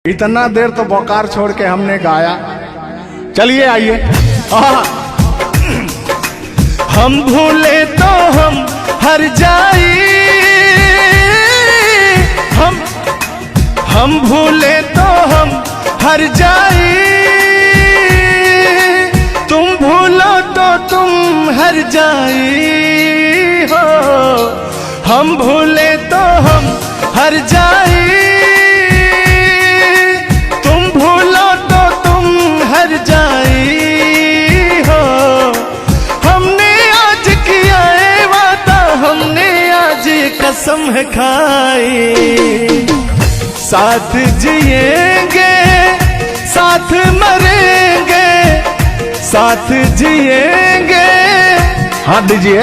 इतना देर तो बोकार छोड़ के हमने गाया। चलिए आइए। हम भूले तो हम हर जाई, हम भूले तो हम हर जाई, तुम भूलो तो तुम हर जाई हो। हम भूले तो हम हर जाई, तुम भूलो तो तुम हर जाई हो। हमने आज किया है वादा, हमने आज कसम है खाई, साथ जिएंगे साथ मरेंगे, साथ जिएंगे। हाथ दीजिए।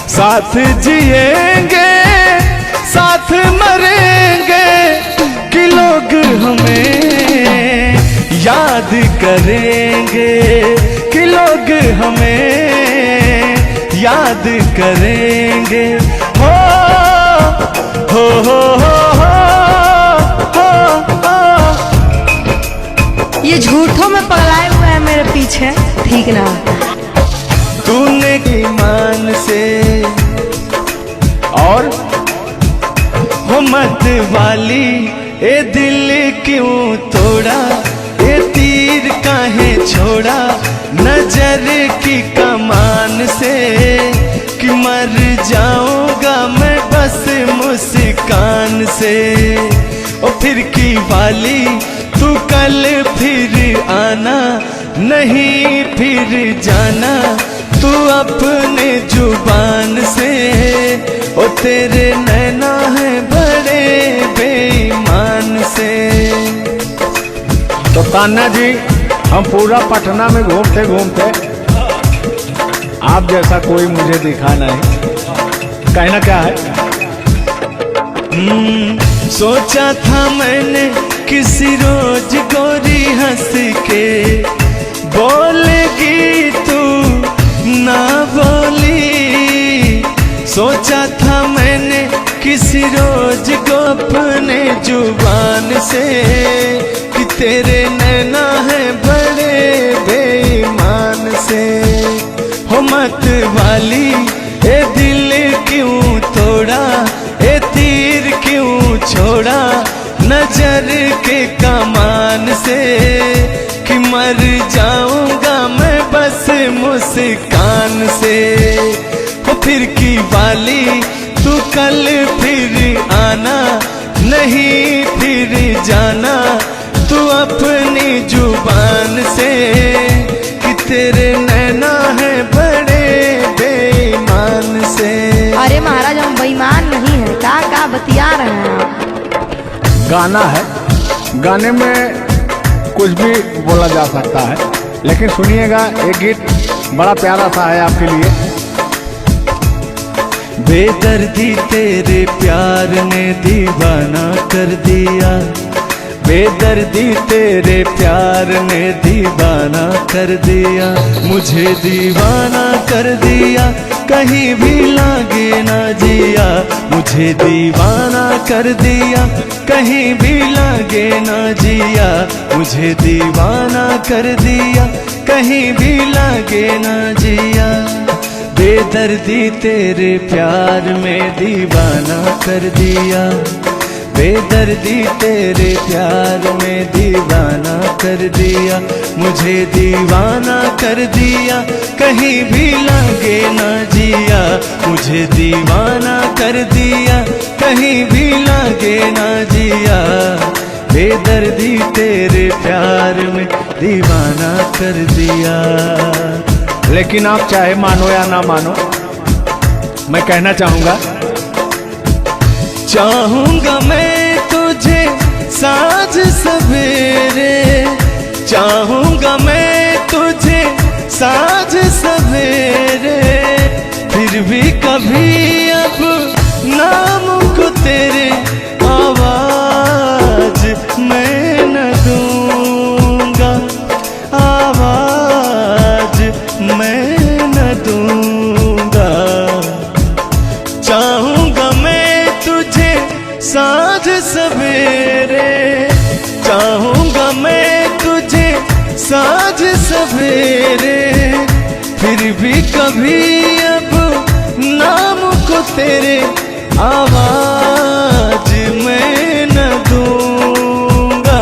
साथ जिएंगे साथ मरेंगे, कि लोग हमें याद करेंगे, कि लोग हमें याद करेंगे। हो हो हो हो हो हो। ये झूठों में पगलाए हुए हैं मेरे पीछे, ठीक ना? तूने ईमान से और हो मत वाली, ए दिल क्यों तोड़ा, ए तीर काहे छोड़ा नजर की कमान से, कि मर जाऊंगा मैं बस मुस्कान से। ओ फिर की वाली तू कल फिर आना, नहीं फिर जाना तू अपने जुबान से। ओ तेरे नैना है बड़े बेईमान से। तो तान्या जी, हम पूरा पटना में घूमते घूमते आप जैसा कोई मुझे दिखा नहीं। कहना क्या है? सोचा था मैंने किसी रोज गोरी हंस के बोलेगी तू ना बोली, सोचा था मैंने किसी रोज को अपने जुबान से, कि तेरे नैना है बड़े बेईमान से। हो मत वाली, ए दिल क्यों तोड़ा, ए तीर क्यों छोड़ा नजर के कमान से, कि मर जाऊंगा मैं बस मुस्कान से। हो फिर की वाली तू कल फिर आना, नहीं फिर जाना तू अपनी जुबान से, कि तेरे नैना है बड़े बेईमान से। अरे महाराज, हम बेईमान नहीं है, का बतिया रहे हैं आप? गाना है, गाने में कुछ भी बोला जा सकता है, लेकिन सुनिएगा, एक गीत बड़ा प्यारा सा है आपके लिए। बेदर्दी तेरे प्यार ने दीवाना कर दिया, बेदर्दी तेरे प्यार ने दीवाना कर दिया, मुझे दीवाना कर दिया, कहीं भी लागे ना जिया, मुझे दीवाना कर दिया, कहीं भी लागे ना जिया, मुझे दीवाना कर दिया, कहीं भी लागे ना जिया। बेदर्दी तेरे प्यार में दीवाना कर दिया, बेदर्दी तेरे प्यार में दीवाना कर दिया, मुझे दीवाना कर दिया, कहीं भी लागे ना जिया, मुझे दीवाना कर दिया, कहीं भी लागे ना जिया। बेदर्दी तेरे प्यार में दीवाना कर दिया। लेकिन आप चाहे मानो या ना मानो, मैं कहना चाहूंगा, चाहूंगा मैं तुझे साँझ सवेरे, चाहूंगा मैं तुझे साँझ सवेरे, फिर भी कभी अब नाम को तेरे आवाज मैं न दूंगा, आवाज मैं न दूंगा। चाहूंगा मैं साँझ सवेरे, चाहूंगा मैं तुझे साँझ सवेरे, फिर भी कभी अब नाम को तेरे आवाज मैं न दूंगा,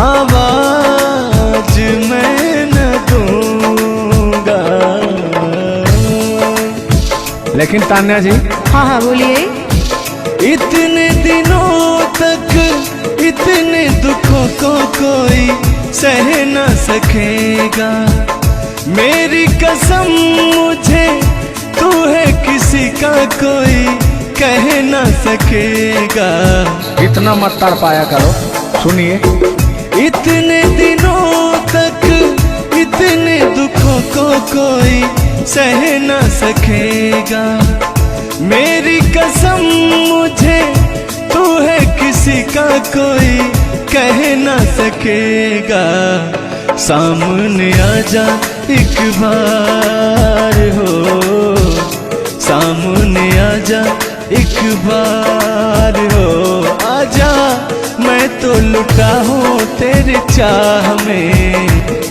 आवाज मैं न दूंगा। लेकिन तान्या जी, हाँ हाँ बोलिए। इतने दिनों तक इतने दुखों को कोई सह न सकेगा, मेरी कसम मुझे तू है किसी का कोई कह न सकेगा। इतना मत तड़पाया करो, सुनिए। इतने दिनों तक इतने दुखों को कोई सह न सकेगा, मेरी कसम मुझे तू है किसी का कोई कह न सकेगा। सामने आजा एक बार हो, सामने आजा एक बार हो, आजा मैं तो लुटा हूँ तेरे चाह में,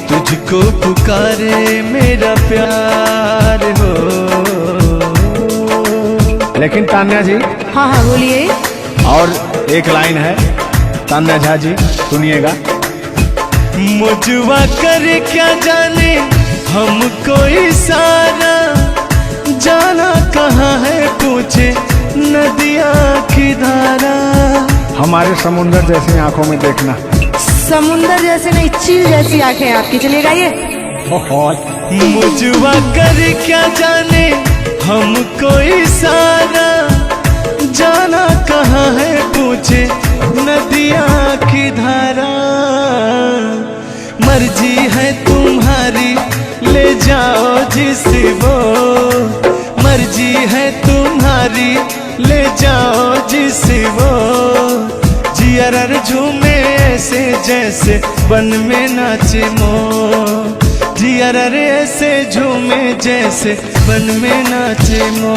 तुझको पुकारे मेरा प्यार हो। लेकिन तान्या जी, हाँ हाँ बोलिए। और एक लाइन है, तान्या झा जी सुनिएगा। मुझवा करे क्या जाने हमको इशारा, जाना कहाँ है पूछे नदिया की धारा। हमारे समुंदर जैसी आंखों में देखना। समुंदर जैसे नहीं, चील जैसी आंखें आपकी। चलिए गाइए। मुझवा करे क्या जाने हमको इशारा, जाना कहाँ है पूछे नदिया की धारा। मर्जी है तुम्हारी ले जाओ जिस वो, मर्जी है तुम्हारी ले जाओ जिस वो, जियर झूमे ऐसे जैसे बन में नाचे मो, जियर ऐसे झूमे जैसे बन में नाचे मो।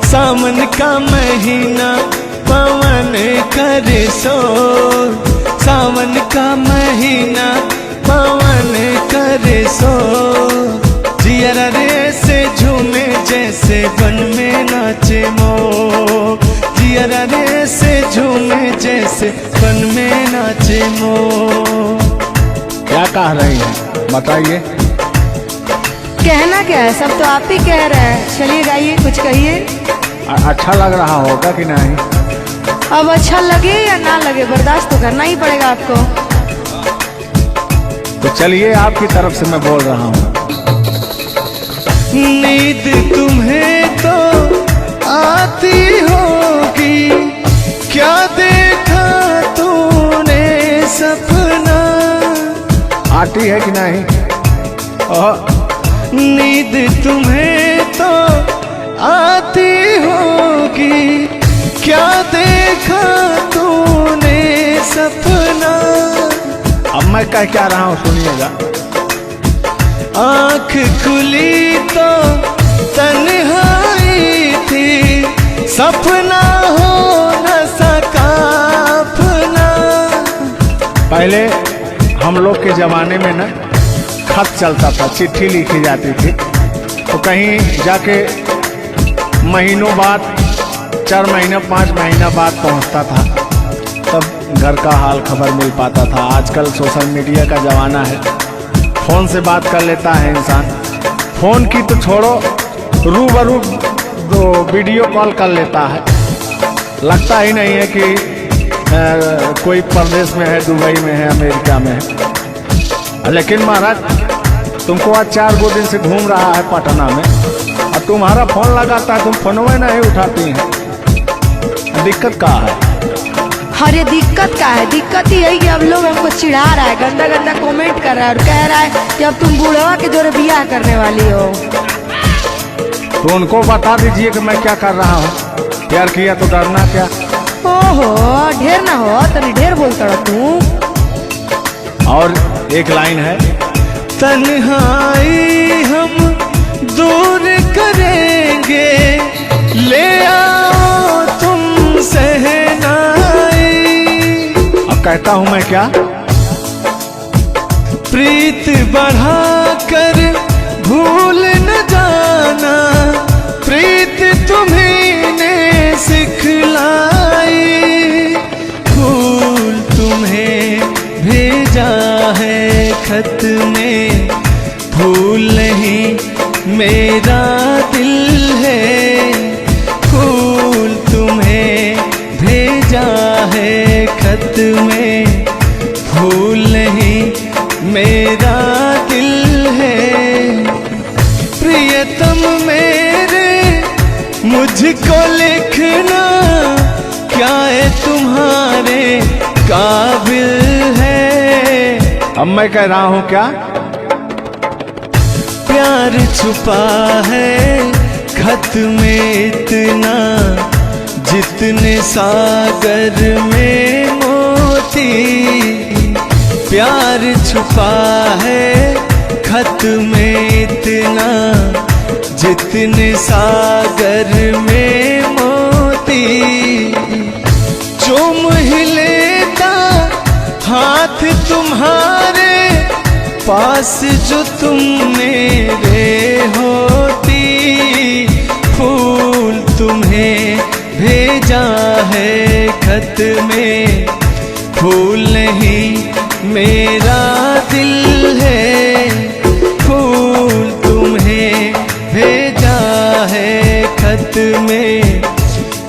सावन का महीना पवन करे शोर, सावन का महीना पवन करे शोर, जियर ऐसे झूमे जैसे बन में नाचे मो, जियर ऐसे झूमे जैसे बन में नाचे मो। क्या कह रही हैं बताइए। कहना क्या है, सब तो आप ही कह रहे हैं। चलिए गाइए, कुछ कहिए। अच्छा लग रहा होगा कि नहीं? अब अच्छा लगे या ना लगे, बर्दाश्त तो करना ही पड़ेगा आपको। तो चलिए, आपकी तरफ से मैं बोल रहा हूँ। नींद तुम्हें तो आती होगी, क्या देखा तूने सपना। आती है कि नहीं? नींद तुम्हें तो आती होगी, क्या देखा तूने सपना। अब मैं कह क्या रहा हूँ सुनिएगा। आँख खुली तो तन्हाई थी, सपना हो न सका अपना। पहले हम लोग के जमाने में ना खत चलता था, चिट्ठी लिखी जाती थी, तो कहीं जाके महीनों बाद, 4 महीना 5 महीना बाद पहुंचता था, तब घर का हाल खबर मिल पाता था। आजकल सोशल मीडिया का ज़माना है, फ़ोन से बात कर लेता है इंसान। फ़ोन की तो छोड़ो, रूबरू वीडियो कॉल कर लेता है। लगता ही नहीं है कि कोई परदेश में है, दुबई में है, अमेरिका में है। लेकिन महाराज, तुमको आज 4 गो दिन से घूम रहा है पटना में, और तुम्हारा फोन लगाता है, तुम फोनवे नहीं उठाती हैं। दिक्कत क्या है? अरे दिक्कत क्या है? दिक्कत ही है कि अब लोग हमको चिढ़ा रहा है, गंदा गंदा कमेंट कर रहा है और कह रहा है कि अब तुम बूढ़वा के जोरे बियाह करने वाली हो। तो उनको बता दीजिए कि मैं क्या कर रहा हूँ। प्यार किया तो डरना क्या? ओहो, ढेर ना हो, तनी ढेर बोलता रहो तू। और एक लाइन है, तन्हाई हम दूर करेंगे, ले आओ तुम सह कहता हूं मैं क्या? प्रीत बढ़ाकर भूल न जाना, प्रीत तुम्हीं ने सिखलाई। फूल तुम्हें भेजा है खत में, फूल नहीं मेरा दिल है। फूल तुम्हें भेजा है खत में, फूल नहीं मेरा दिल है। प्रियतम मेरे मुझको लिखना, क्या है तुम्हारे काबिल है। अब मैं कह रहा हूं क्या? प्यार छुपा है खत में इतना, जितने सागर में मोती। प्यार छुपा है खत में इतना, जितने सागर में मोती। चूम ही लेता हाथ तुम्हारे, पास जो तुम मेरे होती। फूल तुम्हें भेजा है खत में, फूल नहीं मेरा दिल है। फूल तुम्हें भेजा है खत में,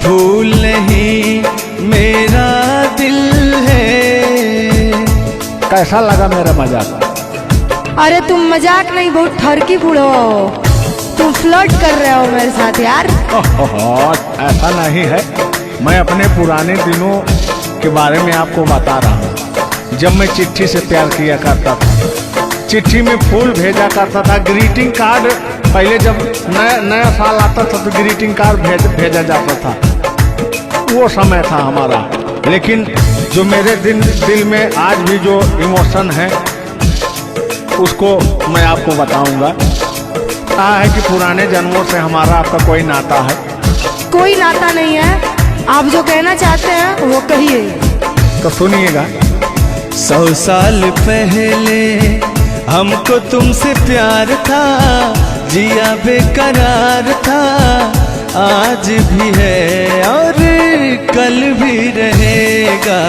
फूल नहीं मेरा दिल है। कैसा लगा मेरा मजाक? अरे तुम मजाक नहीं, बहुत ठरकी बूढ़ो हो। तुम फ्लर्ट कर रहे हो मेरे साथ यार। ऐसा नहीं है, मैं अपने पुराने दिनों के बारे में आपको बता रहा हूँ। जब मैं चिट्ठी से प्यार किया करता था, चिट्ठी में फूल भेजा करता था, ग्रीटिंग कार्ड। पहले जब नया साल आता था तो ग्रीटिंग कार्ड भेजा जाता था, वो समय था हमारा। लेकिन जो मेरे दिल में आज भी जो इमोशन है, उसको मैं आपको बताऊंगा। कहा है कि पुराने जन्मों से हमारा आपका कोई नाता है। कोई नाता नहीं है, आप जो कहना चाहते हैं वो कहिए। तो सुनिएगा। 100 साल पहले हमको तुमसे प्यार था, जिया बेकरार था। आज भी है और कल भी रहेगा,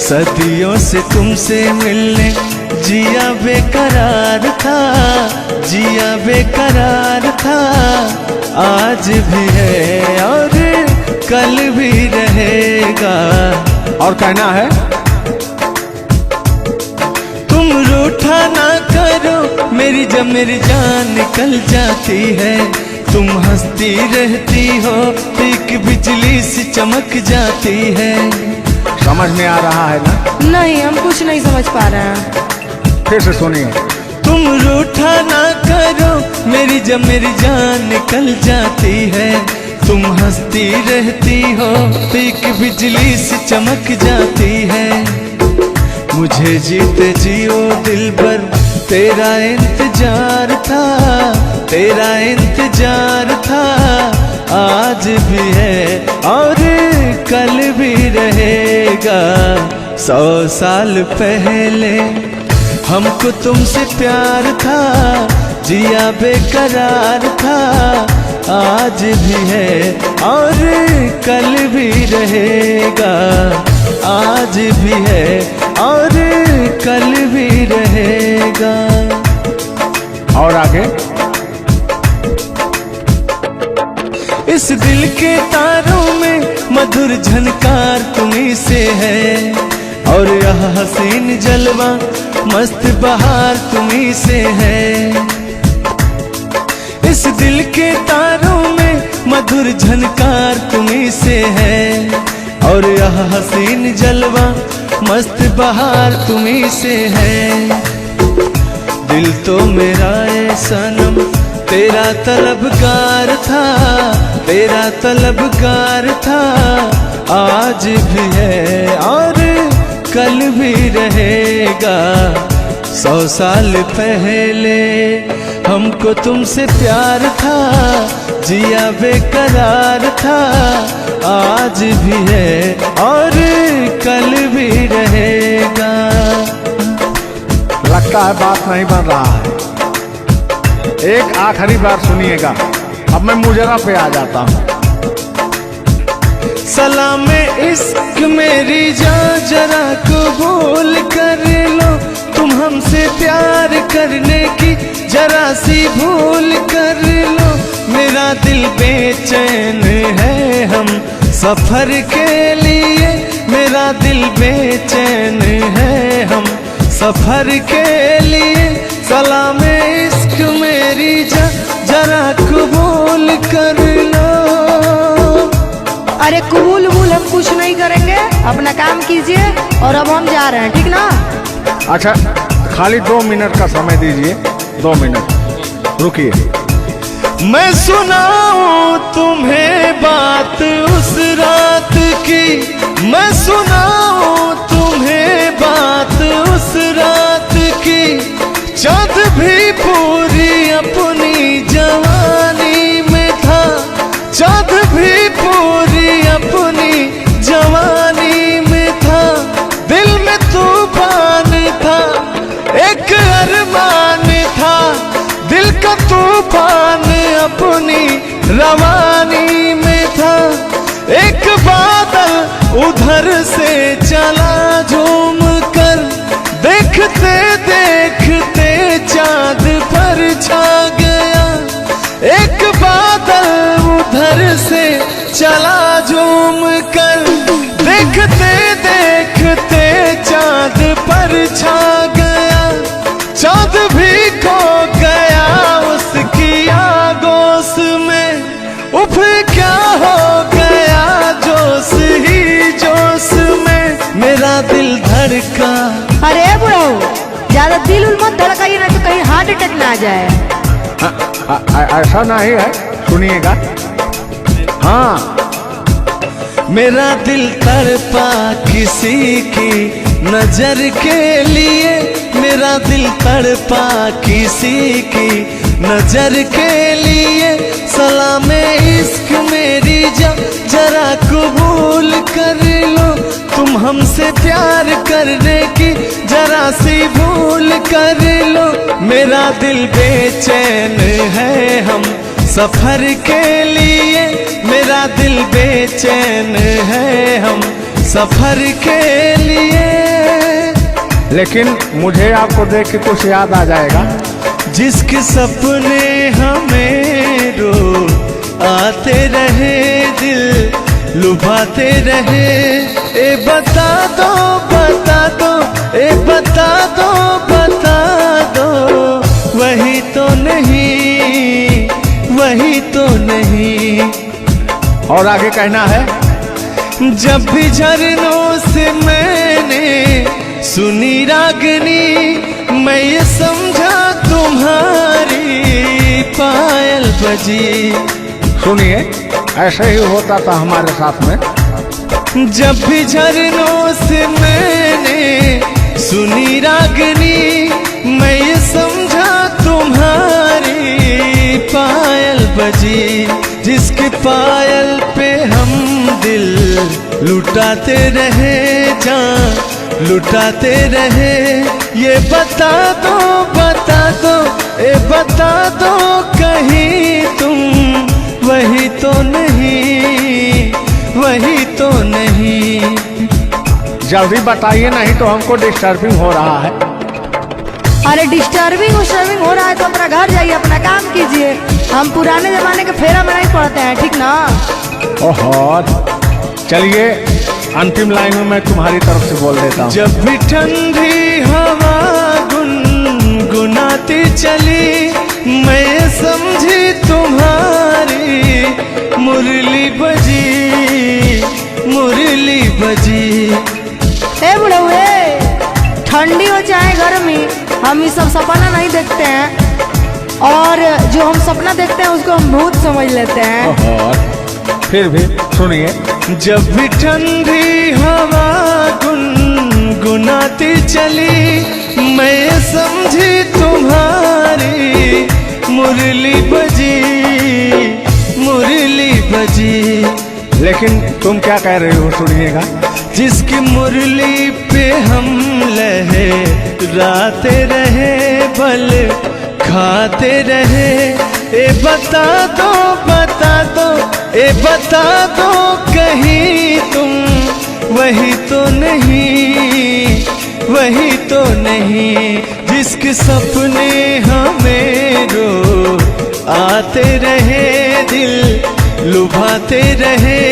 सदियों से तुमसे मिलने जिया बेकरार था, जिया बेकरार था। आज भी है और कल भी रहेगा। और कहना है, तुम रूठा ना करो मेरी, जब मेरी जान निकल जाती है। तुम हंसती रहती हो, एक बिजली सी चमक जाती है। समझ में आ रहा है ना? नहीं, हम कुछ नहीं समझ पा रहे हैं। फिर से सुनिए। तुम रूठा ना करो मेरी, जब मेरी जान निकल जाती है। तुम हंसती रहती हो, एक बिजली सी चमक जाती है। मुझे जीते जियो दिल भर तेरा इंतजार था, तेरा इंतजार था। आज भी है और कल भी रहेगा। 100 साल पहले हमको तुमसे प्यार था, जिया बेकरार था। आज भी है और कल भी रहेगा। आज भी है और कल भी रहेगा। और आगे, इस दिल के तारों में मधुर झनकार तुम्हीं से है, और यह हसीन जलवा मस्त बहार तुम्हीं से है। इस दिल के तारों में मधुर झनकार तुम्हीं से है, और यह हसीन जलवा मस्त बहार तुम्हीं से है। दिल तो मेरा है सनम तेरा तलबगार था, तेरा तलबगार था। आज भी है और कल भी रहेगा। 100 साल पहले हमको तुमसे प्यार था, जिया बेकरार था। आज भी है और कल भी रहेगा। लगता है बात नहीं बन रहा है। एक आखिरी बार सुनिएगा, अब मैं मुजरा पे आ जाता हूँ। सलाम इश्क मेरी जान जरा कबूल कर लो, तुम हमसे प्यार करने की जरा सी भूल कर लो। मेरा दिल बेचैन है हम सफर के लिए, मेरा दिल बेचैन है हम सफर के लिए। सलाम इश्क मेरी जरा कबूल कर लो। अरे कबूल वबूल हम कुछ नहीं करेंगे, अपना काम कीजिए और अब हम जा रहे हैं, ठीक ना? अच्छा, खाली 2 मिनट का समय दीजिए, 2 मिनट रुकिए। मैं सुनाऊं तुम्हें बात उस रात की, मैं सुनाऊं तुम्हें बात उस रात की। चाँद भी पूरी अपनी जवानी में था, चाँद भी पूरी अपनी जवानी में था। दिल में तूफान था, एक अरमान था, दिल का तूफान अपनी रवानी में था। एक बादल उधर से चला झूम कर, देखते देखते चाँद पर छा गया। एक बादल उधर से चला झूम कर, देखते देखते चाँद पर छा गया। चाँद भी खो गया उसकी आगोश में, उफ क्या हो गया जोश ही जोश में। मेरा दिल धड़का। अरे बुढ़ऊ, ज्यादा दिल उल मत धड़काइए ना तो कहीं हार्ट अटैक ना आ जाए। ऐसा नहीं है, सुनिएगा। हाँ, मेरा दिल तड़पा किसी की नजर के लिए, मेरा दिल तड़पा किसी की नजर के लिए। सलाम इश्क मेरी जरा कबूल कर लो, तुम हमसे प्यार करने की जरा सी भूल कर लो। मेरा दिल बेचैन है हम सफर के लिए, मेरा दिल बेचैन है हम सफर के लिए। लेकिन मुझे आपको देख के कुछ याद आ जाएगा। जिसके सपने हमें रो आते रहे, दिल लुभाते रहे। ए बता दो बता दो, ए बता दो बता दो, वही तो नहीं, वही तो नहीं। और आगे कहना है, जब भी झरनों से मैंने सुनी रागनी, मैं ये समझा तुम्हारी पायल बजी। सुनिए, ऐसे ही होता था हमारे साथ में। जब भी झरनों से मैंने सुनी रागनी, मैं ये समझा तुम्हारी पायल बजी। जिसके पायल पे हम दिल लुटाते रहे, जान लुटाते रहे। ये बता दो बता दो, ए बता दो कहीं तुम वही तो नहीं, वही तो नहीं। जल्दी बताइए, नहीं तो हमको डिस्टर्बिंग हो रहा है। अरे डिस्टर्बिंग हो रहा है तो अपना घर जाइए, अपना काम कीजिए। हम पुराने जमाने के फेरा में नहीं पड़ते हैं, ठीक ना? ओहो, चलिए अंतिम लाइन में मैं तुम्हारी तरफ से बोल देता हूँ। जब भी ठंडी हवा गुनगुनाती चली, मैं समझी तुम्हारी मुरली बजी, मुरली बजी। ए बुढ़ऊ, ठंडी हो चाहे गर्मी, हम ये सब सपना नहीं देखते हैं, और जो हम सपना देखते हैं उसको हम भूत समझ लेते हैं। ओहो, फिर भी सुनिए। जब भी ठंडी हवा गुनगुनाती चली, मैं समझी तुम्हारी मुरली बजी, मुरली बजी। लेकिन तुम क्या कह रही हो, सुनिएगा। जिसकी मुरली पे हम लहराते रहे, बल खाते रहे। ए बता दो, बता दो, ए बता दो कहीं तुम वही तो नहीं, वही तो नहीं। जिसके सपने हमें रो आते रहे, दिल लुभाते रहे।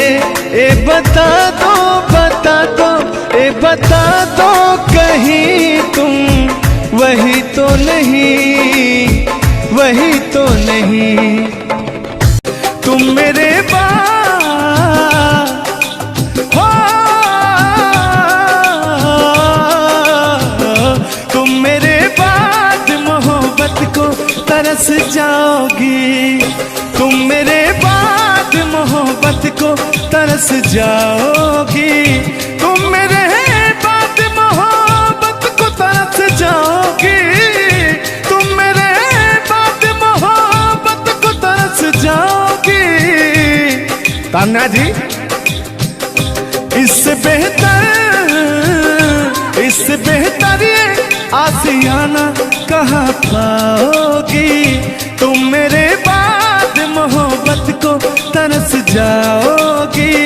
ए बता दो, बता दो, ए बता दो कहीं तुम वही तो नहीं, वही तो नहीं। तुम मेरे हो, तुम मेरे बाद मोहब्बत को तरस जाओगी, तुम मेरे बाद मोहब्बत को तरस जाओगी, तुम मेरे बाद मोहब्बत को तरस जाओगी, तुम मेरे बाद मोहब्बत को तरस जाओगी। तान्या जी, इससे बेहतर ये आसियाना कहाँ पाओगी। तुम मेरे बाद मोहब्बत को तरस जाओगी।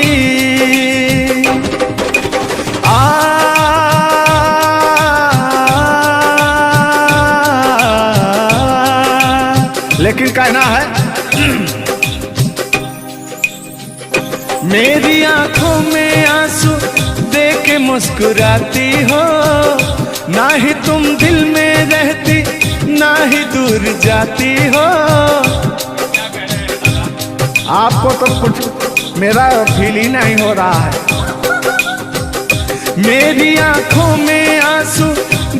लेकिन कहना है मेरी आंखों में आंसू देख के मुस्कुराती हो, ना ही तुम दिल में रहती, ना ही दूर जाती हो। आपको तो कुछ मेरा फील ही नहीं हो रहा है। मेरी आंखों में आंसू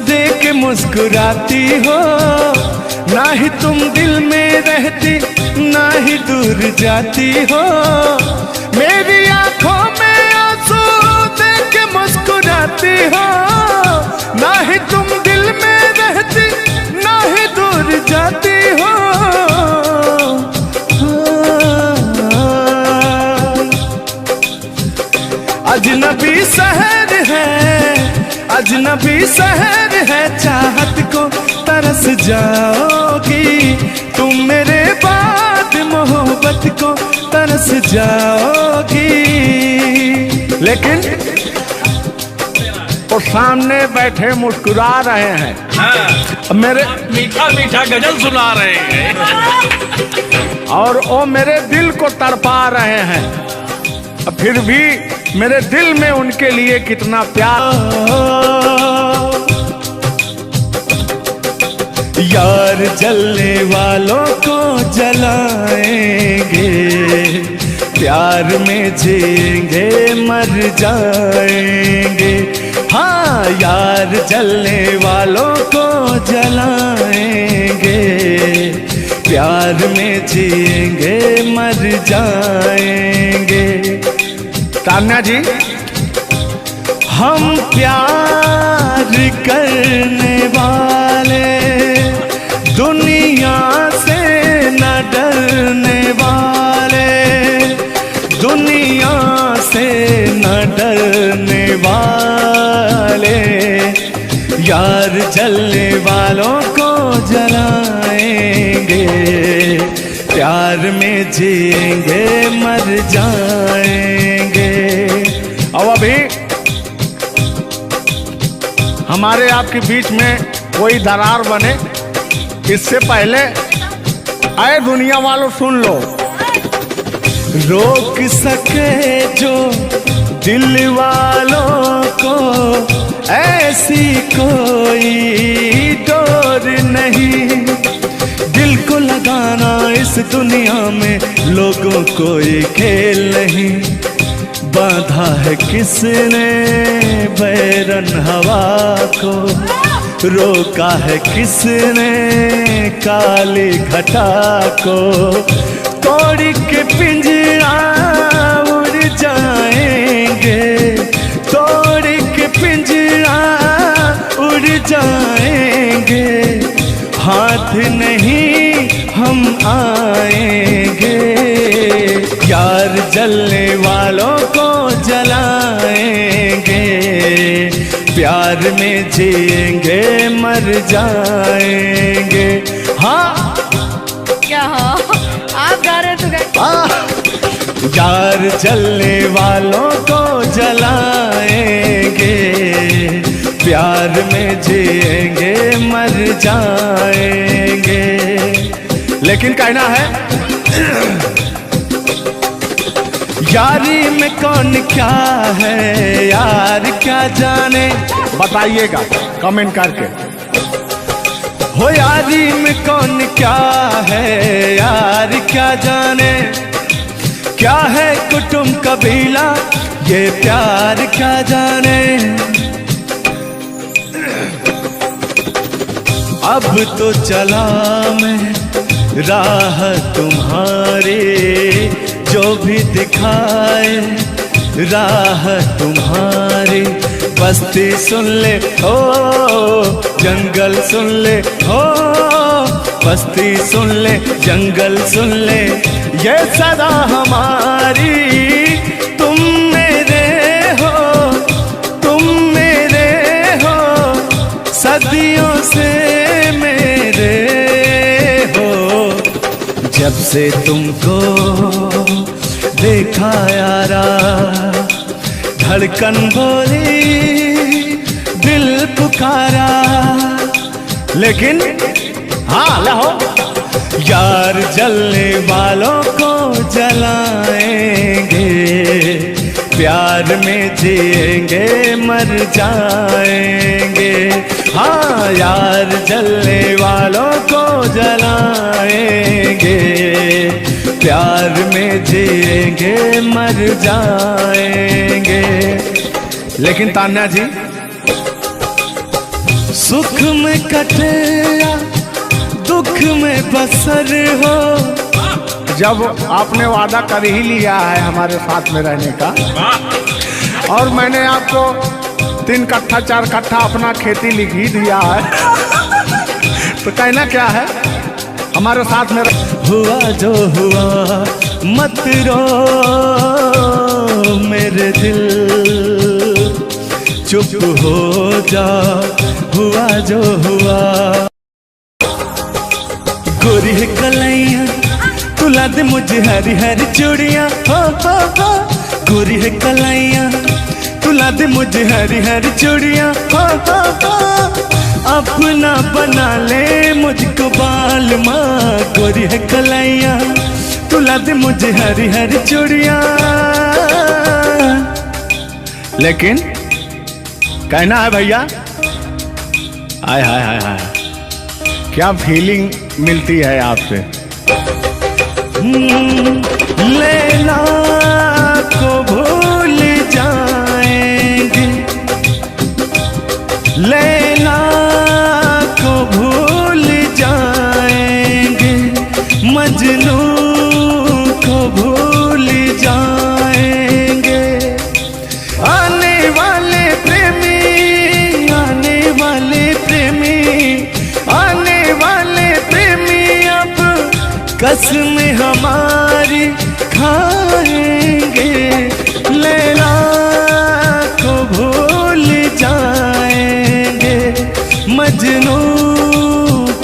देख के मुस्कुराती हो, ना ही तुम दिल में रहती, ना ही दूर जाती हो। मेरी आंखों में आंसू देख के मुस्कुराती हो, ना ही तुम दिल में रहती, ना ही दूर जाती हो। अजनबी शहर है, अजनबी शहर है, चाहत को तरस जाओगी। तुम मेरे बाद मोहब्बत को तरस जाओगी। लेकिन वो सामने बैठे मुस्कुरा रहे हैं। हाँ, मेरे मीठा मीठा गजल सुना रहे हैं और वो मेरे दिल को तड़पा रहे हैं। फिर भी मेरे दिल में उनके लिए कितना प्यार। यार जलने वालों को जलाएंगे, प्यार में जिएंगे मर जाएंगे। हाँ, यार जलने वालों को जलाएंगे, प्यार में जिएंगे मर जाएंगे। तान्या जी, हम प्यार करने वाले दुनिया से न डरने वाले, दुनिया से न डरने वाले। यार जलने वालों को जलाएंगे, प्यार में जिएंगे मर जाएंगे। अब अभी हमारे आपके बीच में कोई दरार बने इससे पहले आए दुनिया वालों सुन लो। रोक सके जो दिल वालों को ऐसी कोई डोर नहीं, दिल को लगाना इस दुनिया में लोगों को ये खेल नहीं। बांधा है किसने बैरन हवा को, रोका है किसने काली घटा को। तोड़ के पिंजरा उड़ जाएंगे, तोड़ के पिंजरा उड़ जाएंगे। हाथ नहीं हम आएंगे, यार जलने वालों को जलाएंगे। प्यार में जिएंगे मर जाएंगे। हाँ क्या हो आप गा रहे तो यार जलने वालों को जलाएंगे, प्यार में जिएंगे मर जाएंगे। लेकिन कहना है यारी में कौन क्या है यार क्या जाने, बताइएगा कमेंट करके। हो यारी में कौन क्या है यार क्या जाने, क्या है कुटुंब कबीला ये प्यार क्या जाने। अब तो चला मैं राह तुम्हारे, जो भी दिखाए राह तुम्हारी। बस्ती सुन ले हो जंगल सुन ले हो, बस्ती सुन ले जंगल सुन ले, ये सदा हमारी। तुम मेरे हो तुम मेरे हो, सदियों से मेरे हो। जब से तुमको देखा यारा, धड़कन बोली दिल पुकारा। लेकिन हाँ लहो यार जलने वालों को जलाएंगे, प्यार में जिएंगे मर जाएंगे। हाँ यार जलने वालों को जलाएंगे, प्यार में जिएंगे मर जाएंगे। लेकिन तान्या जी सुख में कटे या दुख में बसर हो, जब आपने वादा कर ही लिया है हमारे साथ में रहने का, और मैंने आपको 3 कट्ठा 4 कट्ठा अपना खेती लिख ही दिया है तो कहना क्या है हमारे साथ में हुआ जो हुआ मत रो मेरे दिल, चुप हो जा हुआ जो हुआ। गोरी है कलैया तुला दे मुझे हरी हरी चूड़ियाँ, हो गोरी है कलैया तुला दे मुझे हरी हरी चूड़ियाँ, हो अपना बना ले मुझको बाल माँ। गोरी है कलैया तुला दे मुझे हरी हरी चूड़ियाँ। लेकिन कहना है भैया, हाय हाय हाय हाय क्या फीलिंग मिलती है आपसे। लैला को भूल जाएंगे, लैला को भूल जाएंगे, मजनू को भूल जाएंगे। आने वाले प्रेमी आने वाले प्रेमी आने वाले प्रेमी अब कसम हमारी खाएंगे। लैला को भूल जाएंगे, मजनू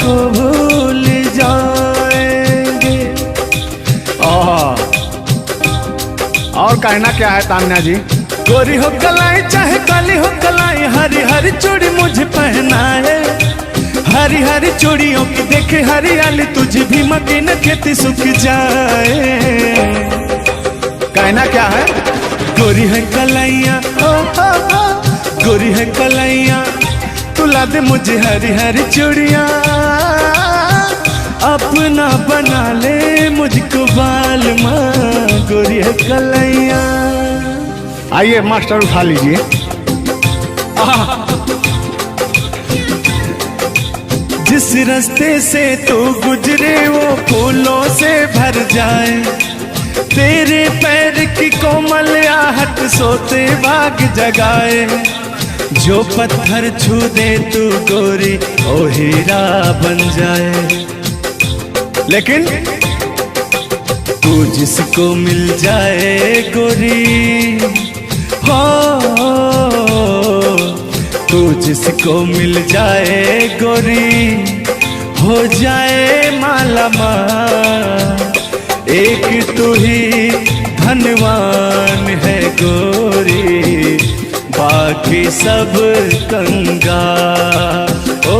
को भूल जाएंगे। और कहना क्या है तान्या जी। गोरी हो कलाई चाहे काली हो कलाई, हरी हरी चूड़ी मुझे पहनाए। हरी हरी चूड़ियों की देखे हरियाली, तुझे भी मकीन खेती सूख जाए। कहना क्या है गोरी है कलैया गोरी है कलैया तुला दे मुझे हरी हरी चूड़ियाँ। अपना बना ले मुझको बाल माँ। गोरी है कलैया। आइए मास्टर उठा लीजिए। जिस रास्ते से तू गुजरे वो फूलों से भर जाए, तेरे पैर की कोमल आहट सोते बाग जगाए। जो पत्थर छू दे तू गोरी ओ हीरा बन जाए। लेकिन तू जिसको मिल जाए गोरी हो, तू जिसको मिल जाए गोरी हो जाए माला माल। एक तू ही धनवान है गोरी, बाकी सब कंगाल। ओ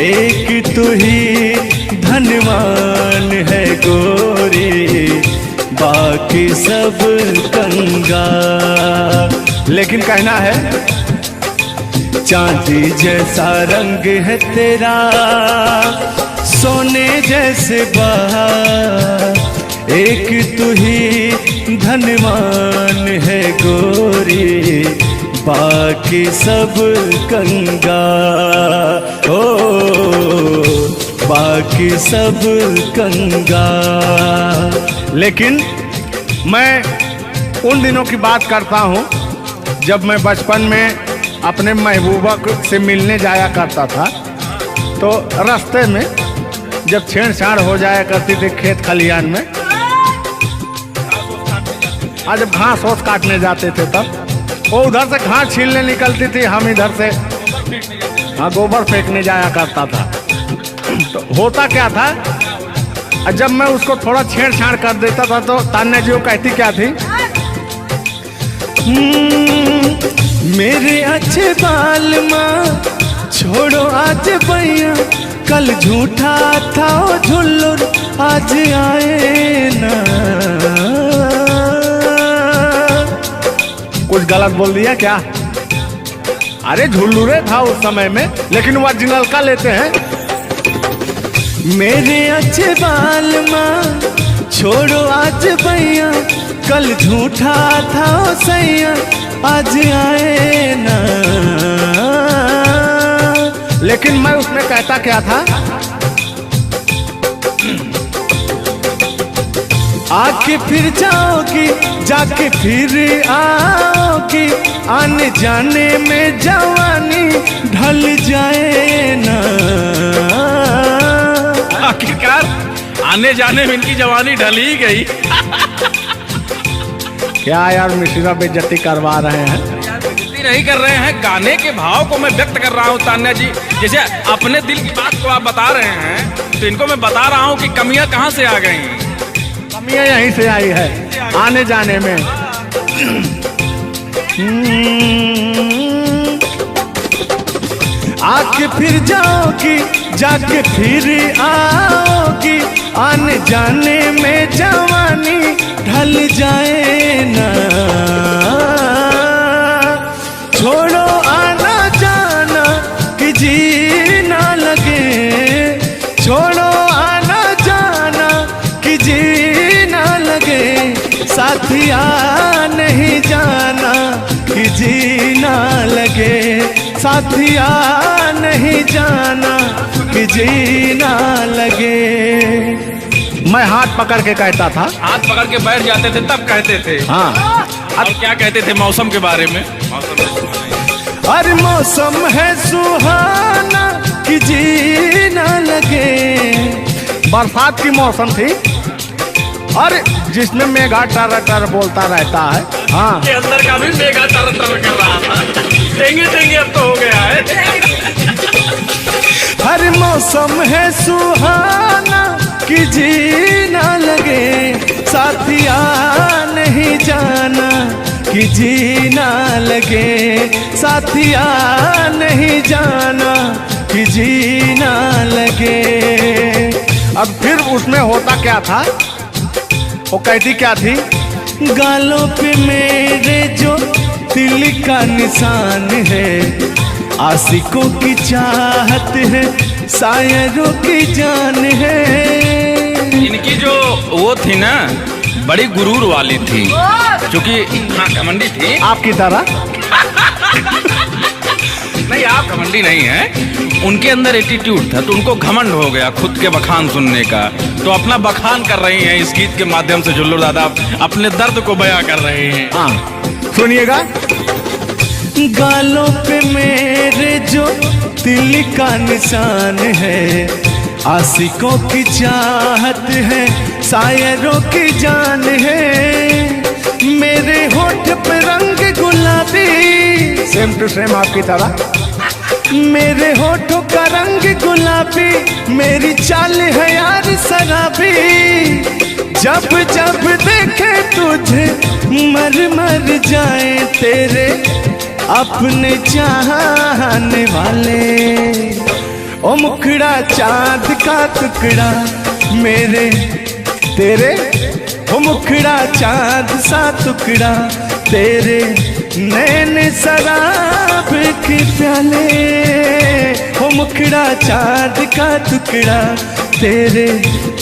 एक तू ही धनवान है गोरी, बाकी सब कंगाल। लेकिन कहना है चांदी जैसा रंग है तेरा, सोने जैसे बहार। एक तू ही धनवान है गोरी, बाकी सब कंगाल। ओ बाकी सब कंगाल। लेकिन मैं उन दिनों की बात करता हूँ जब मैं बचपन में अपने महबूबा से मिलने जाया करता था, तो रास्ते में जब छेड़छाड़ हो जाया करती थी खेत खलियान में, आज जब घास ओस काटने जाते थे तब वो उधर से घास छीलने निकलती थी, हम इधर से गोबर फेंकने जाया करता था। तो होता क्या था, जब मैं उसको थोड़ा छेड़छाड़ कर देता था तो तान्या जी वो कहती क्या थी, मेरे अच्छे बाल माँ छोड़ो आज भैया, कल झूठा था वो झुल्लुर आज आए ना। कुछ गलत बोल दिया क्या? अरे झुल्लुरे था उस समय में, लेकिन वो ओरिजिनल का लेते हैं। मेरे अच्छे बाल माँ छोड़ो आज भैया, कल झूठा था वो सैया आज आए ना। लेकिन मैं उसमें कहता क्या था, आके फिर जाओगी जाके फिर आओगी, आने जाने में जवानी ढल जाए ना। आखिरकार आने जाने में इनकी जवानी ढल ही गई। क्या यार मिश्रा बेइज्जती करवा रहे हैं? बेइज्जती नहीं कर रहे हैं, गाने के भाव को मैं व्यक्त कर रहा हूँ तान्या जी। जैसे अपने दिल की बात को आप बता रहे हैं, तो इनको मैं बता रहा हूँ कि कमियां कहाँ से आ गई। कमियां यहीं से आई है आने जाने में। आके फिर जाओगी जाके फिर आओगी, आने जाने में जवानी ढल जाए ना। छोड़ो आना जाना कि जी ना लगे, छोड़ो आना जाना कि जी ना लगे, साथिया नहीं जाना कि जी ना लगे, साथिया नहीं जाना कि जी ना लगे। मैं हाथ पकड़ के कहता था, हाथ पकड़ के बैठ जाते थे तब कहते थे। हाँ और क्या कहते थे मौसम के बारे में? अरे मौसम है सुहाना कि जी ना लगे। बरसात की मौसम थी, अरे जिसमें मेघा टर टर बोलता रहता है। हाँ के अंदर का भी मेघा तर तर कर रहा था। देंगे देंगे अब तो हो गया है। हर मौसम है सुहाना कि जी ना लगे, साथिया नहीं जाना कि जी ना लगे, साथिया नहीं जाना कि जी ना लगे। अब फिर उसमें होता क्या था, वो कहती क्या थी, गालों पे मेरे जो दिल का निशान है, आशिकों की चाहत है, शायरों की जान है। इनकी जो वो थी ना, बड़ी गुरूर वाली थी, क्योंकि हाँ घमंडी थी। आपकी तरह नहीं, आप घमंडी नहीं हैं, उनके अंदर एटीट्यूड था, तो उनको घमंड हो गया खुद के बखान सुनने का। तो अपना बखान कर रही हैं इस गीत के माध्यम से। जुल्लू दादा अपने दर्द को बयां कर रहे हैं। हाँ सुनिएगा, गालों पे मेरे जो दिल का निशान है, आशिकों की चाहत है, शायरों की जान है। मेरे होठ पे रंग गुलाबी सेम टू सेम आपकी तरह। मेरे होठों का रंग गुलाबी, मेरी चाल है यार शराबी, जब जब देखे तुझे मर मर जाए तेरे अपने चाहने वाले। ओ मुखड़ा चांद का टुकड़ा मेरे तेरे, ओ मुखड़ा चांद सा टुकड़ा तेरे, नैन शराब के प्याले। ओ मुखड़ा चांद का टुकड़ा तेरे,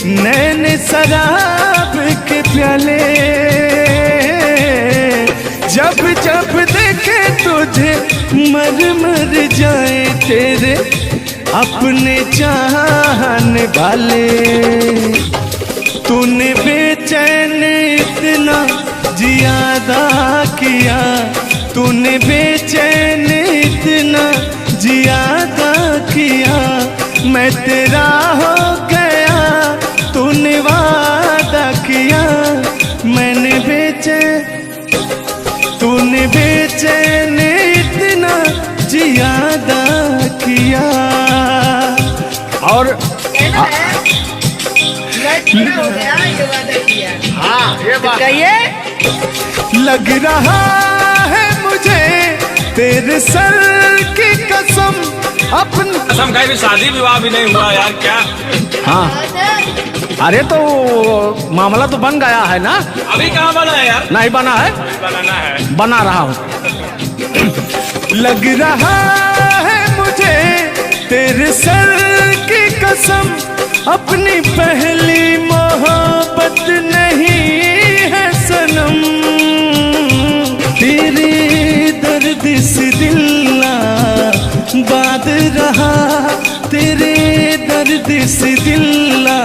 नैन शराब के प्याले, जब जब देखे तुझे मर मर जाए तेरे अपने चाहने वाले। तूने बेचैन इतना जियादा किया, तूने बेचैन इतना जियादा किया, मैं तेरा हो गया तूने वादा किया, मैंने तूने बेचैन इतना जियादा किया। और हो गया ये वादा किया। हाँ ये बात कहिए। लग रहा है मुझे तेरे सर की कसम, अपनी कसम खाई भी शादी विवाह भी नहीं हुआ यार क्या। हाँ अरे तो मामला तो बन गया है ना। अभी कहाँ बना है यार। नहीं बना है, बनाना है, बना रहा हूँ। लग रहा है मुझे तेरे सर की कसम, अपनी पहली मोहब्बत नहीं है सनम, तेरे दर्द से दिल ना बात रहा, तेरे दर्द से दिल ना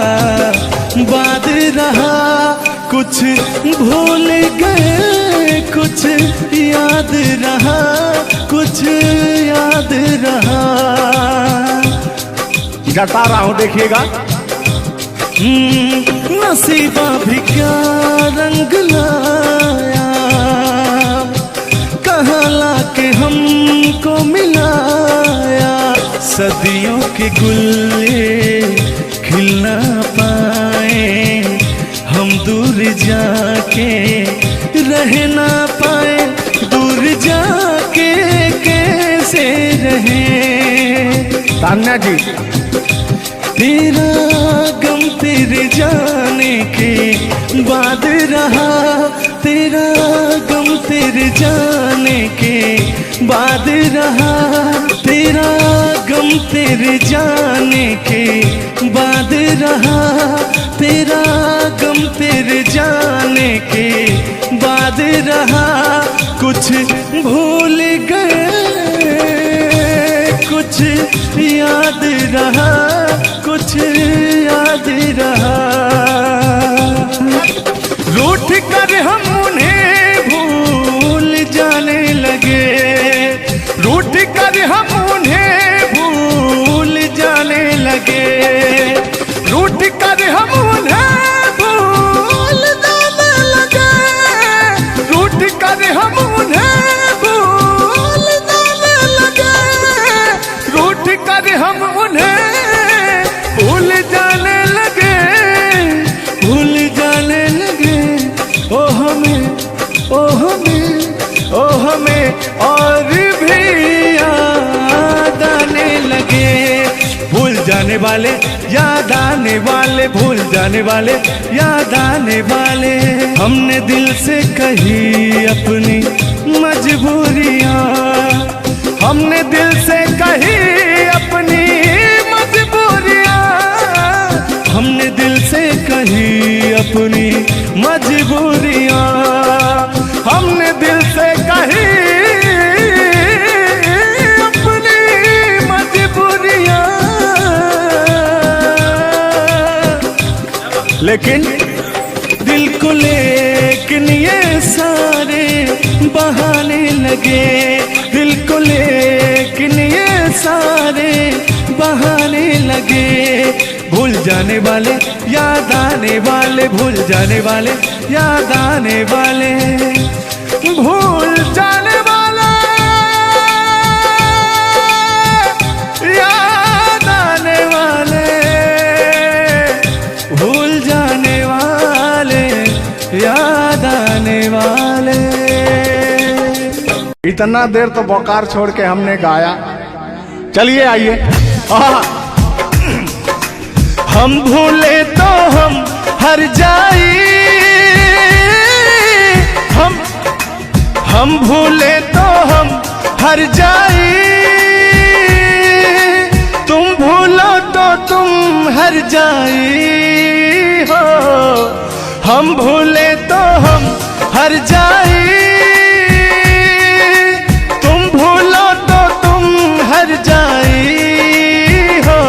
बात रहा, कुछ भूल गए कुछ याद रहा, कुछ याद रहा। जता रहा हूँ देखिएगा। नसीबा भी क्या रंग लाया, कहाँ लाके हमको मिलाया, सदियों के गुल्ले खिल ना पाए, हम दूर जाके रह ना पाए, दूर जाके कैसे रहें। तान्या जी तेरा गम तेरे जाने के बाद रहा, तेरा गम तेरे जाने के बाद रहा, तेरा गम तेरे जाने के बाद रहा, तेरा गम तेरे जाने के बाद रहा, कुछ भूल गए कुछ याद रहा, कुछ याद रहा। रूठ कर हम उन्हें भूल जाने लगे, रूठ कर हम उन्हें भूल जाने लगे, रूठ कर हम उन्हें भूल जाने लगे, रूठ कर हम उन्हें भूल जाने लगे, रूठ कर हम उन्हें भूल जाने लगे, भूल जाने लगे। ओ हमें ओ हमें ओ हमें और भी याद आने लगे, भूल जाने वाले याद आने वाले, भूल जाने वाले याद आने वाले। हमने दिल से कही अपनी मजबूरियाँ, हमने दिल से कही अपनी मजबूरियाँ, हमने दिल से कही अपनी मजबूरियाँ, हमने दिल से कही अपनी मजबूरियाँ, लेकिन दिल को लेकिन ये सारे बहाने लगे, दिल को लेकिन ये सारे बहाने लगे, भूल जाने वाले याद आने वाले, भूल जाने वाले याद आने वाले, भूल जाने वाले इतना देर तो बोकार छोड़ के हमने गाया, चलिए आइए। हम भूले तो हम हर जाई, हम भूले तो हम हर जाई, तुम भूलो तो तुम हर जाई हो। हम भूले तो हम हर जाई, तुम भूलो तो तुम हर जाई हो।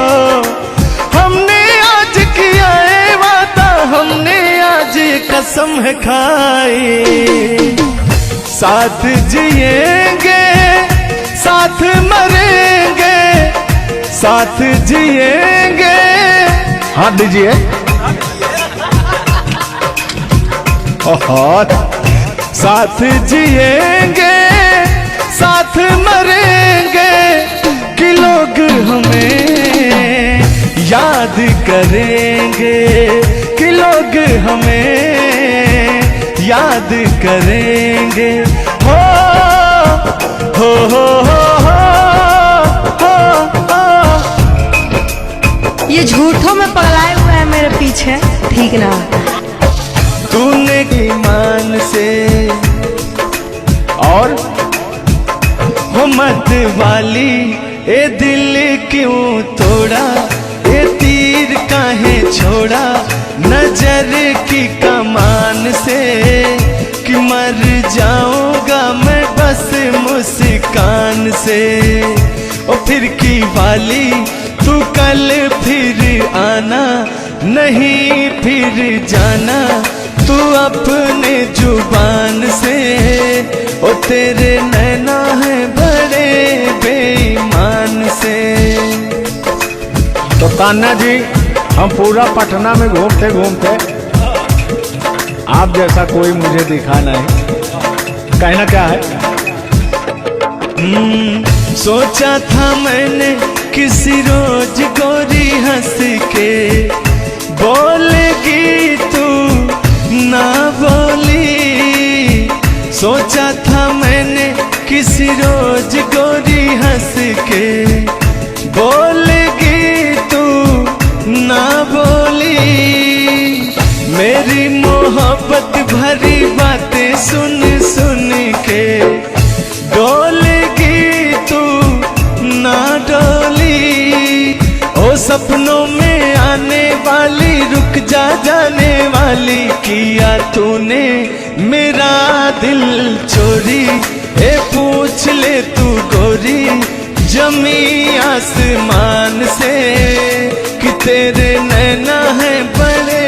हमने आज किया है वादा, हमने आज कसम है खाई, साथ जिएंगे साथ मरेंगे, साथ जिएंगे। हाथ दीजिए। साथ जिएंगे साथ मरेंगे, कि लोग हमें याद करेंगे, कि लोग हमें याद करेंगे। हो हो हो हो हो हो। ये झूठों में पगलाए हुए हैं मेरे पीछे, ठीक ना। तूने ईमान से और हो मत वाली ए दिल क्यों तोड़ा, ए तीर काहे छोड़ा नजर की कमान से, कि मर जाऊंगा मैं बस मुस्कान से। ओ फिर की वाली तू कल फिर आना, नहीं फिर जाना तू अपने जुबान से। ओ तेरे नैना है बड़े बेईमान से। तो कान्हा जी, हम पूरा पटना में घूमते घूमते आप जैसा कोई मुझे दिखा नहीं, कहना क्या है? सोचा था मैंने किसी रोज गोरी हंस के बोलेगी तू ना बोली। सोचा था मैंने किसी रोज गोरी हंस के बोलेगी तू ना बोली। मेरी मोहब्बत भरी बातें सुन सुन के डोलेगी तू ना डोली। ओ सपनों में आने वाली रुक जा जाने वाली, किया तूने मेरा दिल चोरी। ए पूछ ले तू गोरी जमी आसमान से, कि तेरे नैना है बड़े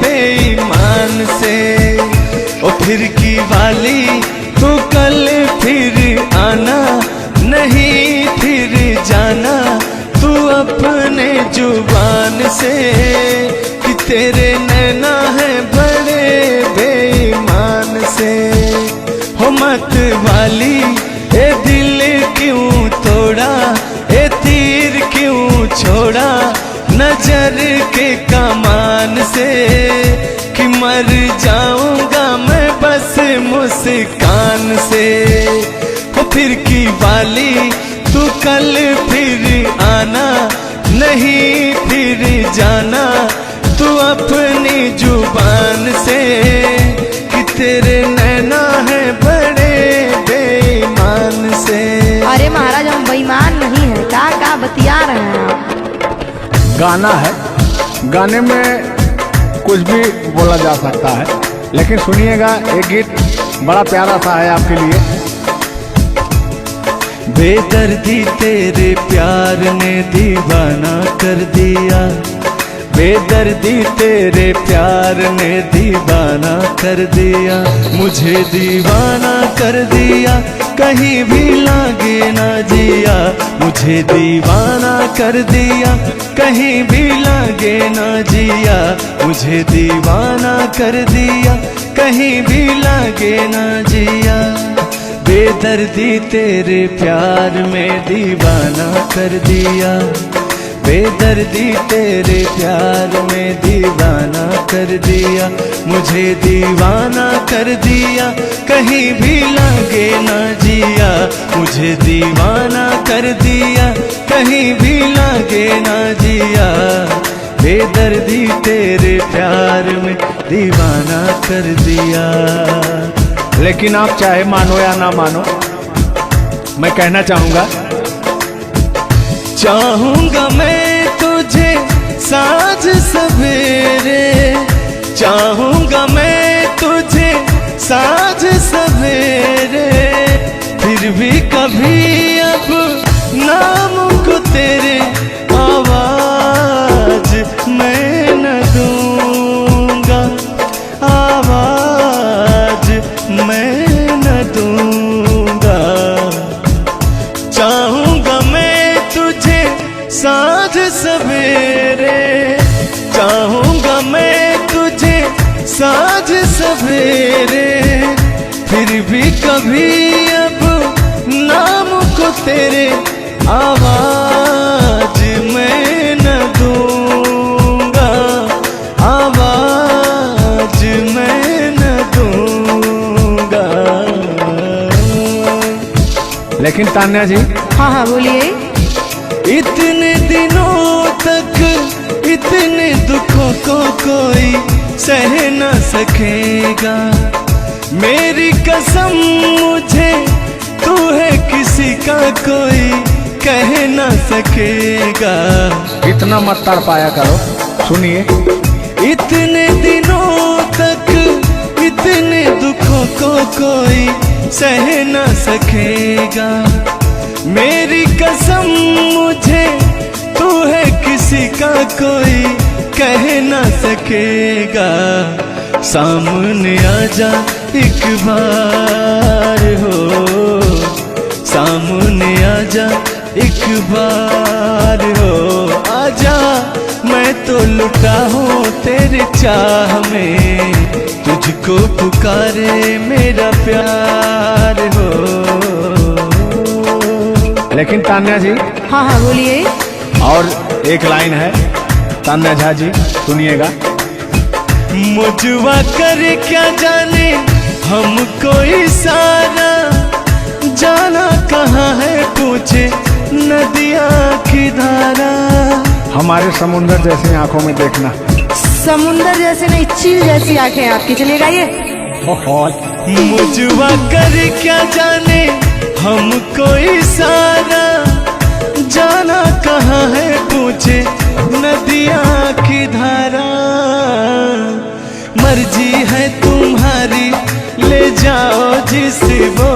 बेईमान से। ओ फिर की वाली तू कल फिर आना, नहीं फिर जाना तू अपने जुबान से, कि तेरे नैना है बड़े बेईमान से। हो मत वाली ए दिल क्यों तोड़ा, ए तीर क्यों छोड़ा नजर के कमान से, कि मर जाऊंगा मैं बस मुस्कान से। हो फिर की वाली तू कल फिर आना, नहीं फिर जाना तू अपनी जुबान से, कि तेरे नैना है बड़े बेईमान से। अरे महाराज, हम बेईमान नहीं है, का बतिया रहे हैं आप? गाना है, गाने में कुछ भी बोला जा सकता है, लेकिन सुनिएगा एक गीत बड़ा प्यारा सा है आपके लिए। बेदर्दी तेरे प्यार ने दीवाना कर दिया, बेदर्दी तेरे प्यार ने दीवाना कर दिया। मुझे दीवाना कर दिया, कहीं भी लागे ना जिया। मुझे दीवाना कर दिया, कहीं भी लागे ना जिया। मुझे दीवाना कर दिया, कहीं भी लागे ना जिया। बेदर्दी तेरे प्यार में दीवाना कर दिया, बेदर्दी तेरे प्यार में दीवाना कर दिया। मुझे दीवाना कर दिया, कहीं भी लागे ना जिया। मुझे दीवाना कर दिया, कहीं भी लागे ना जिया, बेदर्दी तेरे प्यार में दीवाना कर दिया। लेकिन आप चाहे मानो या ना मानो, मैं कहना चाहूंगा, चाहूंगा मैं तुझे साँझ सवेरे, चाहूंगा मैं तुझे साँझ सवेरे, फिर भी कभी अब नाम को तेरे आवाज मैं न दूंगा, आवाज मैं न दूंगा। चाहूंगा मैं तुझे साँझ सवेरे, चाहूंगा मैं तुझे साँझ सवेरे, फिर भी कभी अब नाम को तेरे आवाज मैं न दूंगा, आवाज मैं न दूंगा। लेकिन तान्या जी, हाँ हाँ बोलिए। इतने दिनों तक इतने दुखों को कोई सह न सकेगा, मेरी कसम मुझे तू है किसी का कोई कह न सकेगा। इतना मत तड़ पाया करो, सुनिए। इतने दिनों तक इतने दुखों को कोई सह न सकेगा, मेरी कसम मुझे तू है किसी का कोई कह न सकेगा। सामने आजा एक बार हो, सामने आजा एक बार हो, आजा मैं तो लुटा हूँ तेरे चाह में, तुझको पुकारे मेरा प्यार हो। लेकिन तान्या जी, हाँ हाँ बोलिए। और एक लाइन है, तान्या झा जी सुनिएगा। मुझवा करे क्या जाने हमको इशारा, जाना कहाँ है पूछे नदिया की धारा। हमारे समुंदर जैसी आंखों में देखना। समुंदर जैसे नहीं, चील जैसी आंखें हैं आपकी। चलिए गाइए। मुझवा करे क्या जाने हमको इशारा, जाना कहाँ है पूछे नदिया की धारा। मर्जी है तुम्हारी ले जाओ जिस वो,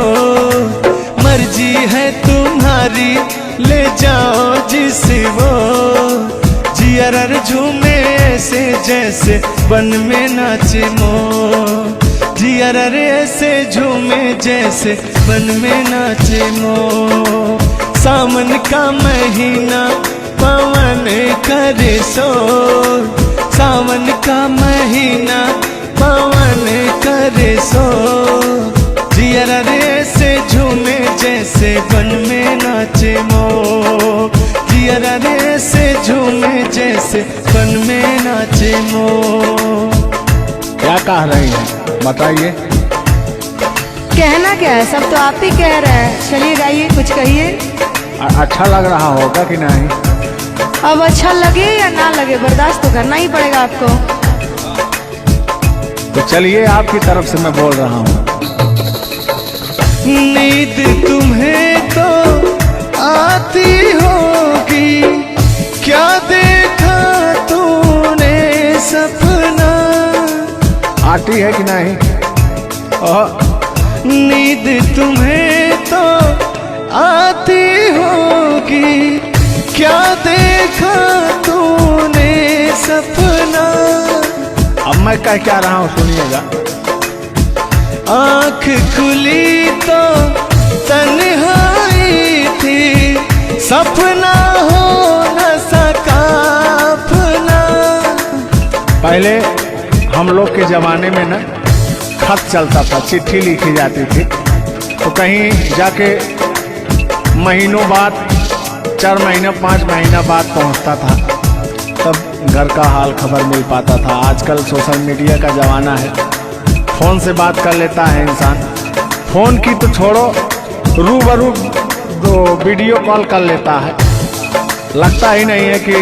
मर्जी है तुम्हारी ले जाओ जिस वो, जियर झूमे ऐसे जैसे बन में नाचे मोर, जियर ऐसे झूमे जैसे बन में नाचे मोर। सावन का महीना पवन करे शोर, सावन का महीना पवन करे शोर, जियर ऐसे झूमे जैसे बन में नाचे मोर, जियर ऐसे झूमे जैसे बन में नाचे मोर। क्या कह रही हैं बताइए। कहना क्या है, सब तो आप ही कह रहे हैं। चलिए गाइए, कुछ कहिए। अच्छा लग रहा होगा कि नहीं? अब अच्छा लगे या ना लगे, बर्दाश्त तो करना ही पड़ेगा आपको। तो चलिए, आपकी तरफ से मैं बोल रहा हूँ। नींद तुम्हें तो आती होगी, क्या देखा तूने सपना। आती है कि नहीं? नींद तुम्हें तो आती होगी, क्या देखा तूने सपना। अब मैं क्या रहा हूँ सुनिएगा। आँख खुली तो तन्हाई थी, सपना हो न सका अपना। पहले हम लोग के जमाने में ना खत चलता था, चिट्ठी लिखी जाती थी, तो कहीं जाके महीनों बाद, 4 महीना 5 महीना बाद पहुंचता था, तब घर का हाल खबर मिल पाता था। आजकल सोशल मीडिया का ज़माना है, फ़ोन से बात कर लेता है इंसान। फ़ोन की तो छोड़ो, रूबरू दो वीडियो कॉल कर लेता है। लगता ही नहीं है कि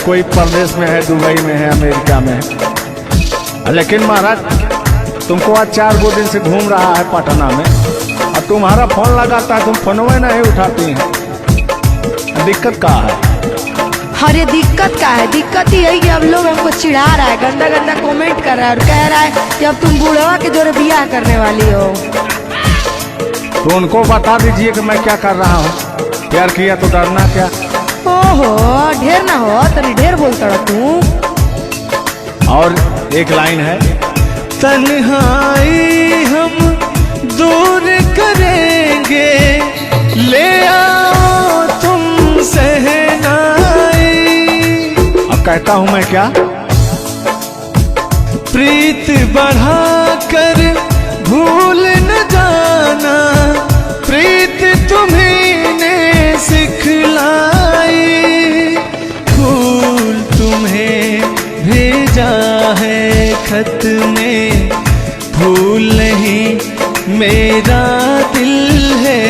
कोई प्रदेश में है, दुबई में है, अमेरिका में है। लेकिन महाराज तुमको आज 4 दिन से घूम रहा है पटना में, और तुम्हारा फोन लगाता है, तुम फोनवे नहीं उठाती हैं। दिक्कत कहाँ है? अरे दिक्कत क्या है? दिक्कत ही है कि अब लोग हमको चिढ़ा रहा है, गंदा गंदा कमेंट कर रहा है और कह रहा है कि अब तुम बूढ़वा के जोरे बियाह करने वाली हो। तो उनको बता दीजिए कि मैं क्या कर रहा हूँ। प्यार किया तो डरना क्या? ओहो, ढेर ना हो, तनी ढेर बोलता रहा तू। और एक लाइन है, तन्हाई हम दूर करेंगे, ले आओ तुम सहनाई। अब कहता हूँ मैं क्या? प्रीत बढ़ाकर भूल न जाना, प्रीत तुम्हीं ने सिखलाई। फूल तुम्हें भेजा है खत में, फूल नहीं मेरा दिल है।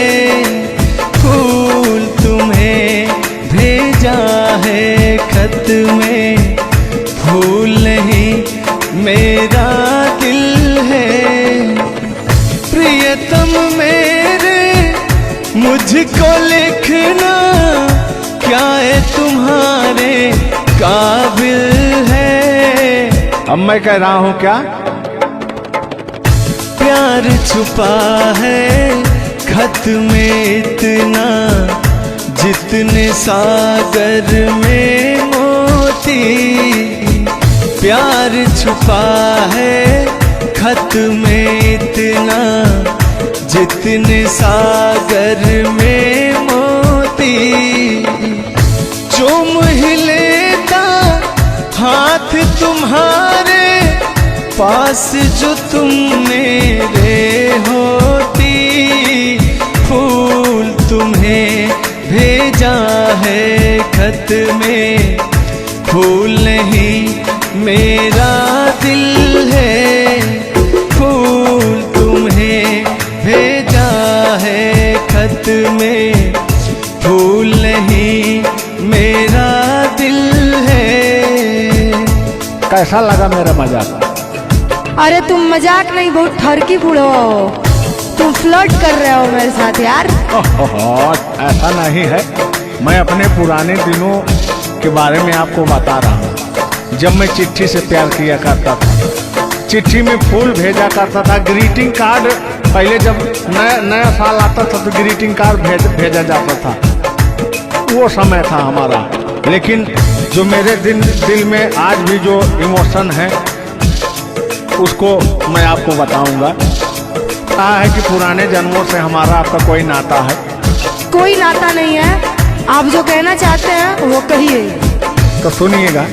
फूल तुम्हें भेजा है खत में, फूल नहीं मेरा दिल है। प्रियतम मेरे मुझको लिखना, क्या है तुम्हारे काबिल है। अब मैं कह रहा हूँ क्या? प्यार छुपा है खत में इतना, जितने सागर में मोती। प्यार छुपा है खत में इतना, जितने सागर में मोती। चूम ही लेता हाथ तुम्हारे, पास जो तुम मेरे होती। फूल तुम्हें भेजा है खत में, फूल नहीं मेरा दिल है। फूल तुम्हें भेजा है खत में, फूल नहीं मेरा दिल है। कैसा लगा मेरा मजाक? अरे तुम मजाक नहीं, बहुत ठरकी बूढ़वा हो। तुम फ्लर्ट कर रहे हो मेरे साथ यार। ऐसा नहीं है, मैं अपने पुराने दिनों के बारे में आपको बता रहा हूँ। जब मैं चिट्ठी से प्यार किया करता था, चिट्ठी में फूल भेजा करता था, ग्रीटिंग कार्ड। पहले जब नया साल आता था तो ग्रीटिंग कार्ड भेजा जाता था, वो समय था हमारा। लेकिन जो मेरे दिल में आज भी जो इमोशन है, उसको मैं आपको बताऊंगा। कहा है कि पुराने जन्मों से हमारा आपका कोई नाता है। कोई नाता नहीं है, आप जो कहना चाहते हैं वो कहिए। तो सुनिएगा।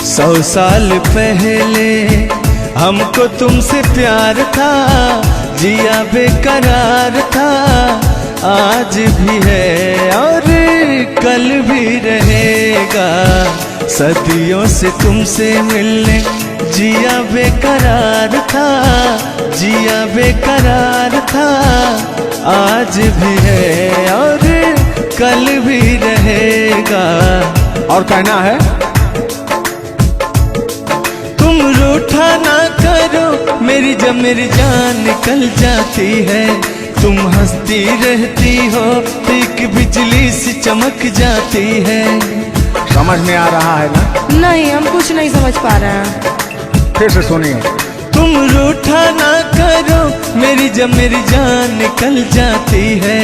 100 साल पहले हमको तुमसे प्यार था, जिया बेकरार था। आज भी है और कल भी रहेगा, सदियों से तुमसे मिलने जिया बेकरार था, जिया बेकरार था। आज भी है और कल भी रहेगा। और कहना है, तुम रूठा ना करो मेरी, जब मेरी जान निकल जाती है। तुम हंसती रहती हो तो एक बिजली सी चमक जाती है। समझ में आ रहा है ना? नहीं, हम कुछ नहीं समझ पा रहे हैं। फिर से सुनिए। तुम रूठा ना करो मेरी, जब मेरी जान निकल जाती है।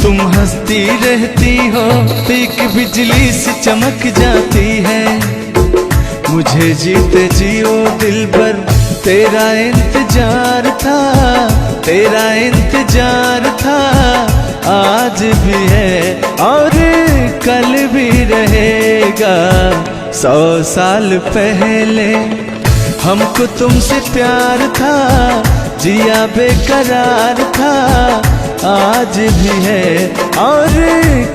तुम हंसती रहती हो तो एक बिजली सी चमक जाती है। मुझे जीते जियो दिल भर तेरा इंतजार था, तेरा इंतजार था। आज भी है और कल भी रहेगा। 100 साल पहले हमको तुमसे प्यार था, जिया बेकरार था। आज भी है और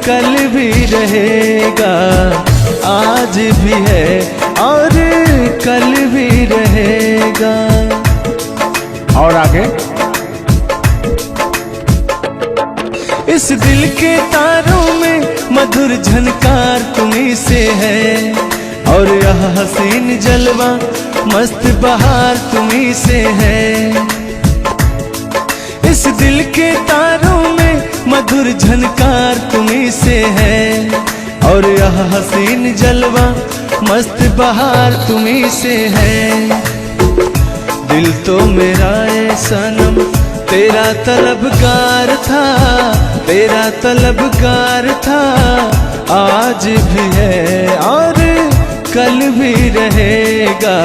कल भी रहेगा। आज भी है और कल भी रहेगा। और आगे, इस दिल के तारों में मधुर झनकार तुम्हीं से है, और यह हसीन जलवा मस्त बहार तुम्हीं से है। इस दिल के तारों में मधुर झनकार तुम्हीं से है, और यह हसीन जलवा मस्त बहार तुम्हीं से है। दिल तो मेरा ए सनम तेरा तलबगार था, तेरा तलबगार था, आज भी है और कल भी रहेगा।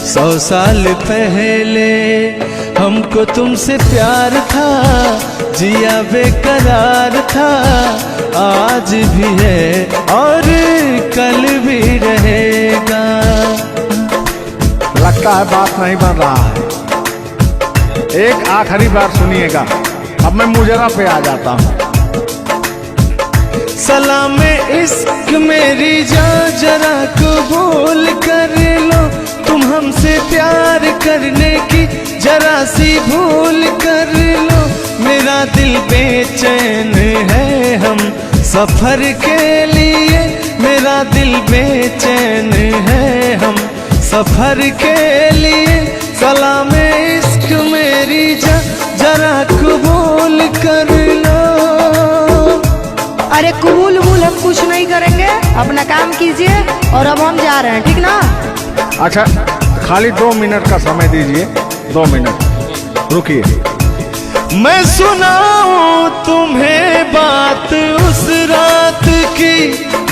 100 साल पहले हमको तुमसे प्यार था, जिया बेकरार था, आज भी है और कल भी रहेगा। लगता है बात नहीं बन रहा है। एक आखिरी बार सुनिएगा, अब मैं मुजरा पे आ जाता हूँ। सलाम इश्क मेरी जान जरा कबूल कर लो, तुम हमसे प्यार करने की जरा सी भूल कर लो। मेरा दिल बेचैन है हम सफर के लिए, मेरा दिल बेचैन है हम सफर के लिए। सलाम इश्क मेरी जरा कबूल कर लो। अरे कबूल वबूल हम कुछ नहीं करेंगे, अपना काम कीजिए और अब हम जा रहे हैं, ठीक ना? अच्छा, खाली 2 मिनट का समय दीजिए, 2 मिनट रुकिए। मैं सुनाऊं तुम्हें बात उस रात की,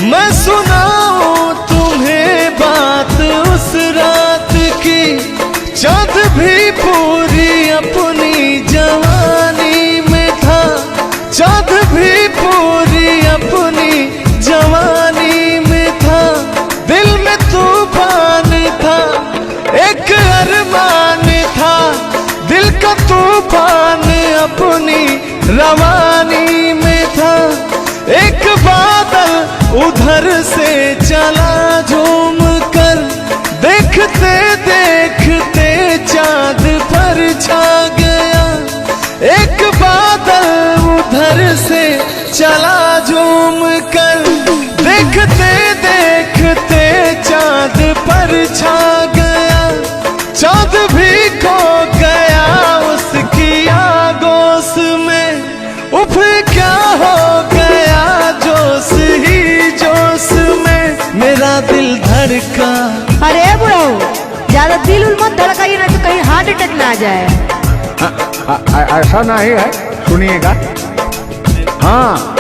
मैं सुनाऊं तुम्हें बात उस रात की। चाँद भी पूरी अपनी जवानी में था, चाँद भी पूरी अपनी जवानी में था। दिल में तूफान था, एक अरमान था, दिल का तूफान अपनी रवानी में था। एक बादल उधर से चला झूम कर, देखते देखते चाँद पर छा गया। एक बादल उधर से चला झूम कर, देखते देखते चाँद पर छा गया। चाँद भी खो गया उसकी आगोश में, उफ क्या हो गया जोश ही जोश में। मेरा दिल धड़का। अरे बुढ़ाओ, ज्यादा दिल उल मत धड़काइए ना तो कहीं हार्ट अटैक ना आ जाए। ऐसा नहीं है, सुनिएगा। हाँ,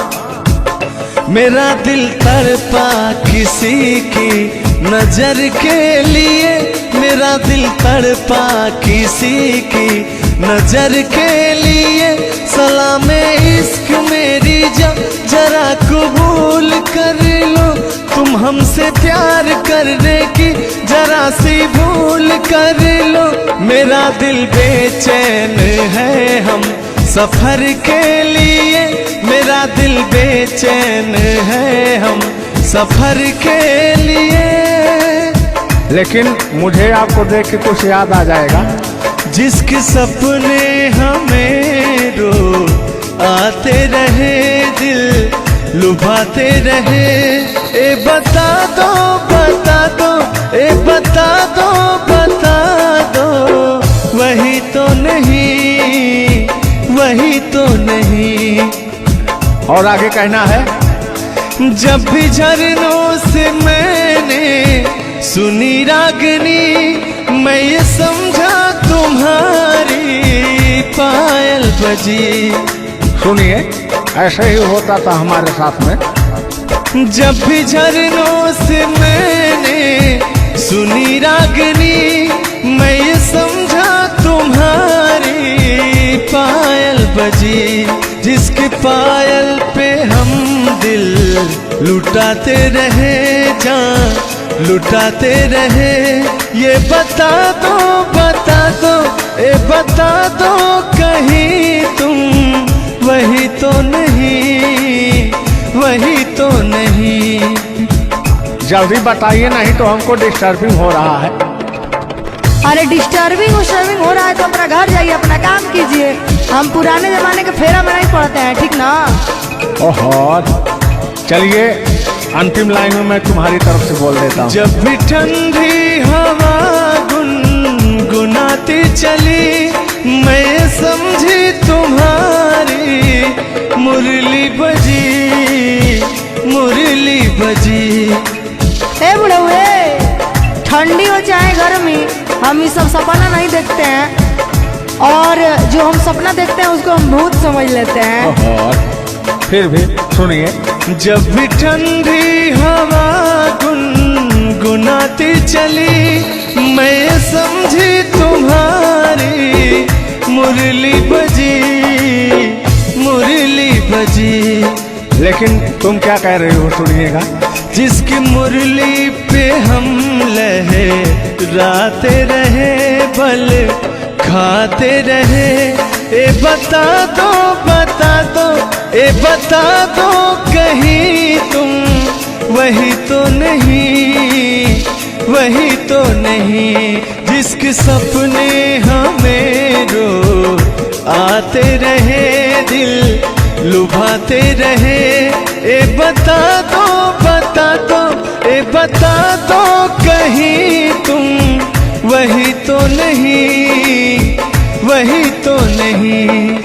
मेरा दिल तड़पा किसी की नजर के लिए, मेरा दिल तड़पा किसी की नजर के लिए। सलाम इश्क मेरी जरा कबूल कर लो, तुम हमसे प्यार करने की जरा सी भूल कर लो। मेरा दिल बेचैन है हम सफर के लिए, मेरा दिल बेचैन है हम सफर के लिए। लेकिन मुझे आपको देख के कुछ याद आ जाएगा। जिसके सपने हमें रो आते रहे, दिल लुभाते रहे। ए बता दो बता दो, ए बता दो बता दो, वही तो नहीं, वही तो नहीं। और आगे कहना है, जब भी झरनों से मैंने सुनी रागनी, मैं ये समझा तुम्हारी पायल बजी। सुनिए, ऐसे ही होता था हमारे साथ में। जब भी झरनों से मैंने सुनी रागनी, मैं ये समझा तुम्हारी पायल बजी। जिसके पायल पे हम दिल लुटाते रहे, जान लुटाते रहे। ये बता दो बता दो, ए बता दो कहीं तुम वही तो नहीं, वही तो नहीं। जल्दी बताइए, नहीं तो हमको डिस्टर्बिंग हो रहा है। अरे डिस्टर्बिंग हो रहा है तो अपना घर जाइए, अपना काम कीजिए। हम पुराने जमाने के फेरा में नहीं पड़ते हैं, ठीक ना? ओहो, चलिए अंतिम लाइन में मैं तुम्हारी तरफ से बोल देता हूँ। जब भी ठंडी हवा गुनगुनाती चली, मैं समझी तुम्हारी मुरली बजी, मुरली बजी। ए बुढ़वे, ठंडी हो चाहे गर्मी, हम ये सब सपना नहीं देखते हैं, और जो हम सपना देखते हैं उसको हम भूत समझ लेते हैं। ओहो, फिर भी सुनिए। जब भी ठंडी हवा गुनगुनाती चली, मैं समझी तुम्हारी मुरली बजी, मुरली बजी। लेकिन तुम क्या कह रहे हो, सुनिएगा। जिसकी मुरली पे हम लहराते रहे, बल खाते रहे, ए बता दो, बता दो, ए बता दो कहीं तुम वही तो नहीं, वही तो नहीं। जिसके सपने हमें रो आते रहे, दिल लुभाते रहे, ए बता दो, बता दो, ए बता दो कहीं तुम वही तो नहीं, वही तो नहीं।